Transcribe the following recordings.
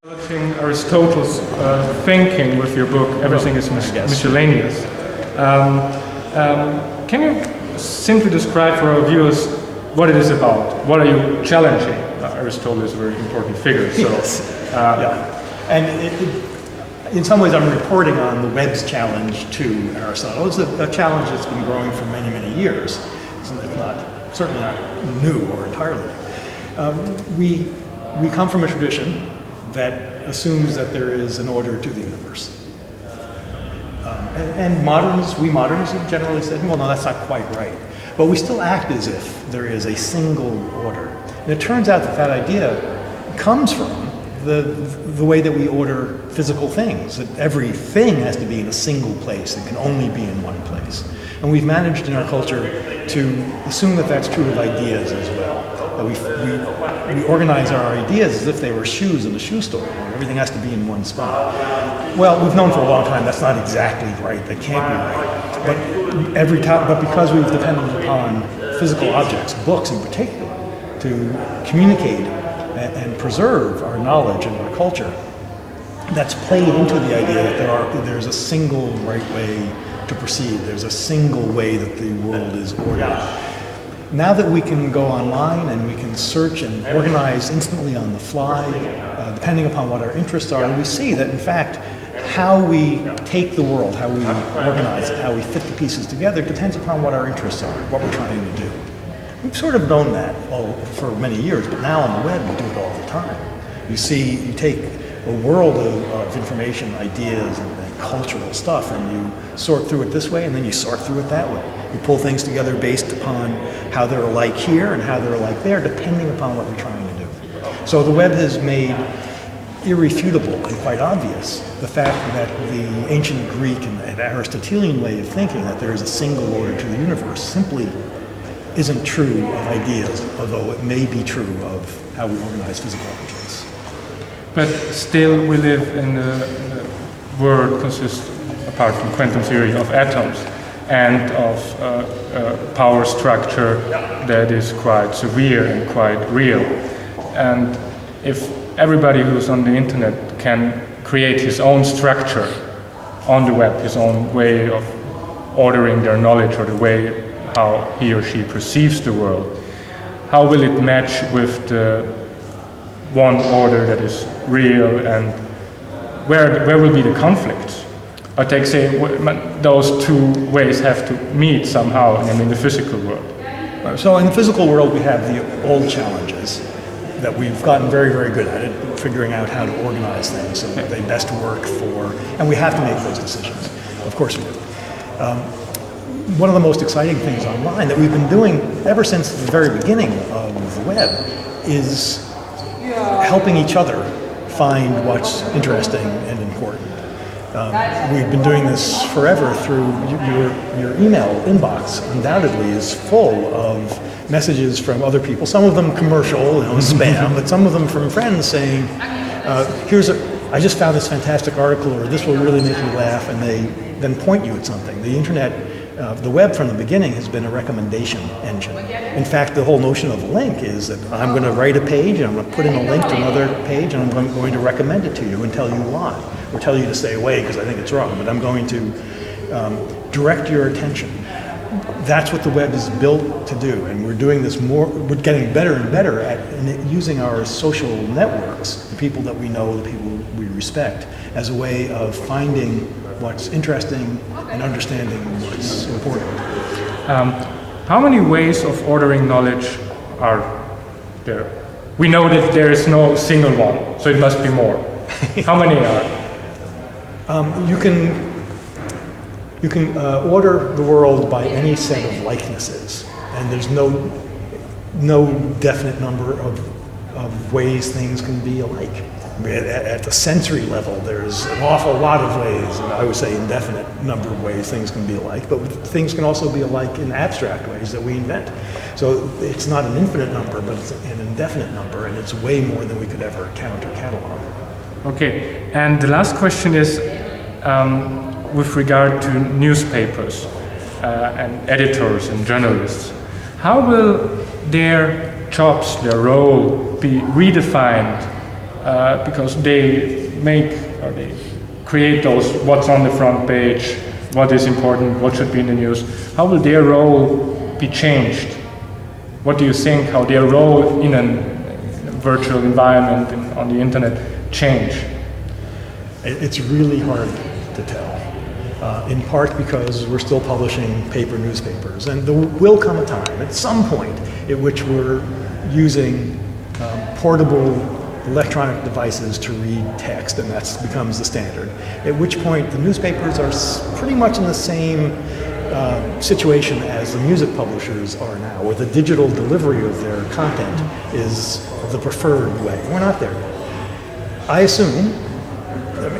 Developing Aristotle's thinking with your book, Everything is Miscellaneous. Can you simply describe for our viewers what it is about? What are you challenging? Aristotle is a very important figure. So, yes. And in some ways I'm reporting on the web's challenge to Aristotle. It's a challenge that's been growing for many, many years. It's certainly not new or entirely new. We come from a tradition that assumes that there is an order to the universe. And we moderns have generally said, well, no, that's not quite right. But we still act as if there is a single order. And it turns out that that idea comes from the way that we order physical things, that everything has to be in a single place. It can only be in one place. And we've managed in our culture to assume that that's true of ideas as well. That we organize our ideas as if they were shoes in a shoe store, where everything has to be in one spot. Well, we've known for a long time that's not exactly right. That can't be right. But because we've depended upon physical objects, books in particular, to communicate and preserve our knowledge and our culture, that's played into the idea that there's a single right way to proceed. There's a single way that the world is ordered. Now that we can go online and we can search and organize instantly on the fly, depending upon what our interests are, we see that in fact how we take the world, how we organize it, how we fit the pieces together depends upon what our interests are, what we're trying to do. We've sort of known that for many years, but now on the web we do it all the time. You take a world of information, ideas, and cultural stuff, and you sort through it this way, and then you sort through it that way. You pull things together based upon how they're alike here and how they're alike there, depending upon what you're trying to do. So the web has made irrefutable and quite obvious the fact that the ancient Greek and Aristotelian way of thinking that there is a single order to the universe simply isn't true of ideas, although it may be true of how we organize physical objects. But still we live in a world consists, apart from quantum theory, of atoms and of power structure that is quite severe and quite real. And if everybody who's on the internet can create his own structure on the web, his own way of ordering their knowledge or the way how he or she perceives the world, how will it match with the one order that is real, and where will be the conflicts? Or take, say, those two ways have to meet somehow in the physical world. So in the physical world we have the old challenges that we've gotten very, very good at it, figuring out how to organize things so that they best work for, and we have to make those decisions. Of course we do. One of the most exciting things online that we've been doing ever since the very beginning of the web is helping each other find what's interesting and important. We've been doing this forever through your email inbox. Undoubtedly is full of messages from other people, some of them commercial, spam, but some of them from friends saying, I just found this fantastic article, or this will really make you laugh, and they then point you at something. The internet, the web from the beginning has been a recommendation engine. In fact, the whole notion of a link is that I'm going to write a page, and I'm going to put in a link to another page, and I'm going to recommend it to you and tell you why, or tell you to stay away because I think it's wrong, but I'm going to direct your attention. That's what the web is built to do, and we're doing this we're getting better and better at using our social networks, the people that we know, the people we respect, as a way of finding what's interesting and understanding what's important. How many ways of ordering knowledge are there? We know that there is no single one, so it must be more. How many are? You can order the world by any set of likenesses, and there's no definite number of ways things can be alike. At the sensory level, there's an awful lot of ways, and I would say indefinite number of ways things can be alike, but things can also be alike in abstract ways that we invent. So it's not an infinite number, but it's an indefinite number, and it's way more than we could ever count or catalog. Okay, and the last question is with regard to newspapers and editors and journalists. How will their jobs, their role be redefined because they make or they create those what's on the front page, what is important, what should be in the news. How will their role be changed? What do you think, how their role in a virtual environment on the internet change? It's really hard to tell, in part because we're still publishing paper newspapers, and there will come a time at some point at which we're using portable electronic devices to read text, and that becomes the standard, at which point the newspapers are pretty much in the same situation as the music publishers are now, where the digital delivery of their content is the preferred way. We're not there yet. I assume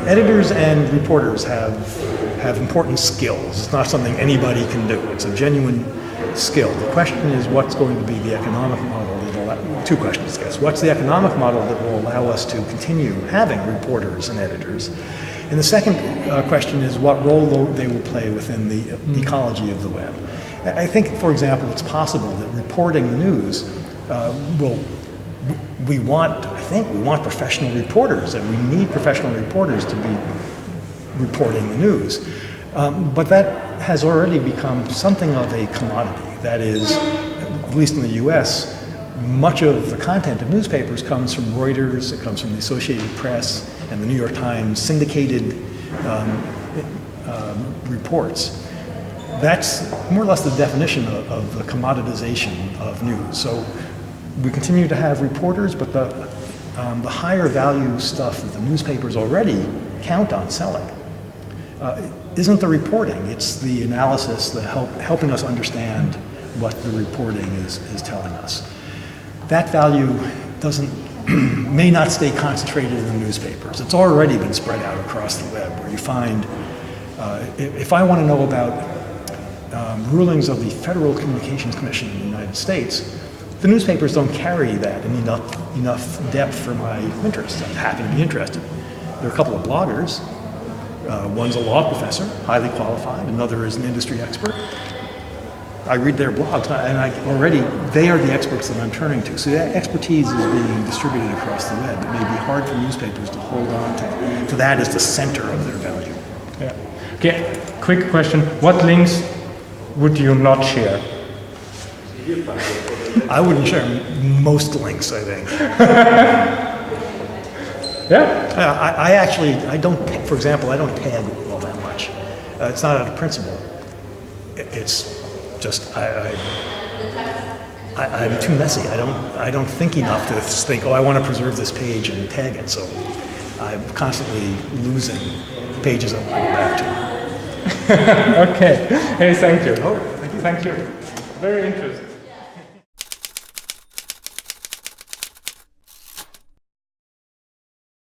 editors and reporters have important skills. It's not something anybody can do. It's a genuine skill. The question is, what's going to be the economic model that will allow, two questions, I guess. What's the economic model that will allow us to continue having reporters and editors? And the second question is what role they will play within the ecology of the web. I think, for example, it's possible that reporting the news we want professional reporters, and we need professional reporters to be reporting the news. But that has already become something of a commodity. That is, at least in the US, much of the content of newspapers comes from Reuters, it comes from the Associated Press and the New York Times syndicated reports. That's more or less the definition of the commoditization of news. So we continue to have reporters, but the higher value stuff that the newspapers already count on selling isn't the reporting, it's the analysis, the helping us understand what the reporting is telling us. That value may not stay concentrated in the newspapers. It's already been spread out across the web, where you find, if I want to know about rulings of the Federal Communications Commission in the United States, the newspapers don't carry that in enough depth for my interest. I happen to be interested. There are a couple of bloggers. One's a law professor, highly qualified. Another is an industry expert. I read their blogs, and they are the experts that I'm turning to. So that expertise is being distributed across the web. It may be hard for newspapers to hold on to that as the center of their value. Yeah. Okay, quick question. What links would you not share? I wouldn't share most links, I think. Yeah? I don't, for example, I don't tag all that much. It's not out of principle. It's just, I'm too messy. I don't think enough to think, I want to preserve this page and tag it. So I'm constantly losing pages I want to go back to. Okay. Hey, thank you. Oh, thank you. Thank you. Very interesting.